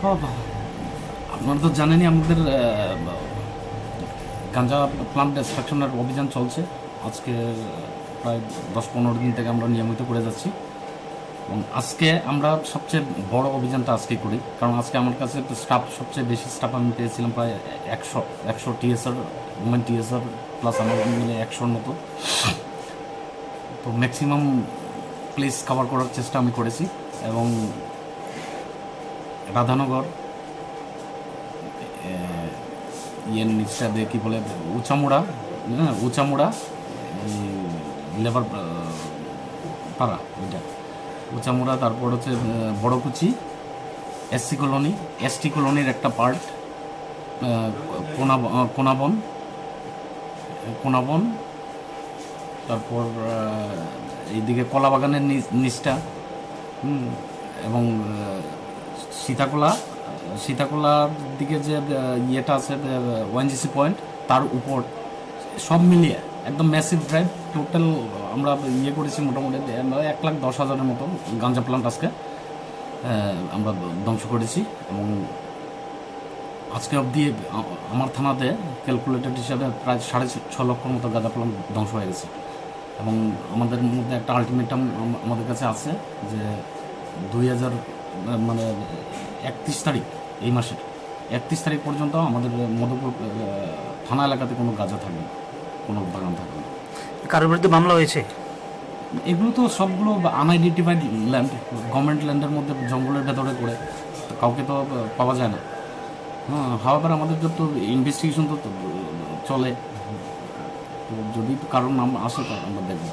বাবা, আপনারা তো জানেনই আমাদের গাঁজা প্লান্ট ডিস্ট্রাকশনের অভিযান চলছে। আজকে প্রায় 10-15 দিন থেকে আমরা নিয়মিত করে যাচ্ছি এবং আজকে আমরা সবচেয়ে বড় অভিযানটা আজকে করি, কারণ আজকে আমার কাছে স্টাফ সবচেয়ে বেশি স্টাফ আমি পেয়েছিলাম প্রায় 100 টিএসআর, ওমেন টিএসআর প্লাস আমার মিলে 100-র মতো। তো ম্যাক্সিমাম প্লেস কভার করার চেষ্টা আমি করেছি এবং রাধানগর ইয়ের নিচটা দিয়ে কী বলে উঁচামুড়া, হ্যাঁ উঁচামুড়া লেবার পাড়া, ওইটা উঁচামুড়া, তারপর হচ্ছে বড়কুচি, এসসি কলোনি, এসটি কলোনির একটা পার্ট, কোনাবন, কোনাবন, তারপর এইদিকে কলাবাগানের নিচটা, এবং সীতাকোলার দিকে যে ইয়েটা আছে ওএনজিসি পয়েন্ট, তার উপর, সব মিলিয়ে একদম ম্যাসিভ ড্রাইভ। টোটাল আমরা ইয়ে করেছি মোটামুটি 1,10,000-এর মতো গাঞ্জা প্লান্ট আজকে আমরা ধ্বংস করেছি এবং আজকে অবধি আমার থানাতে ক্যালকুলেটেড হিসাবে প্রায় 6.5 লক্ষর মতো গাঁজা প্লান্ট ধ্বংস হয়ে গেছে। এবং আমাদের মধ্যে একটা আলটিমেটাম আমাদের কাছে আছে যে 2000 মানে 31 তারিখ, এই মাসের 31 তারিখ পর্যন্ত আমাদের মধুপুর থানা এলাকাতে কোনো গাঁজা থাকবে না, কোনো বাগান থাকবে না। কারোর বিরুদ্ধে মামলা হয়েছে? এগুলো তো সবগুলো আনআইডেন্টিফাইড ল্যান্ড, গভর্নমেন্ট ল্যান্ডের মধ্যে জঙ্গলের ভেতরে করে, কাউকে তো পাওয়া যায় না। হ্যাঁ, হাওয়াবার আমাদের তো ইনভেস্টিগেশন তো চলে, তো যদি কারোর নাম আসে তো আমরা দেখব।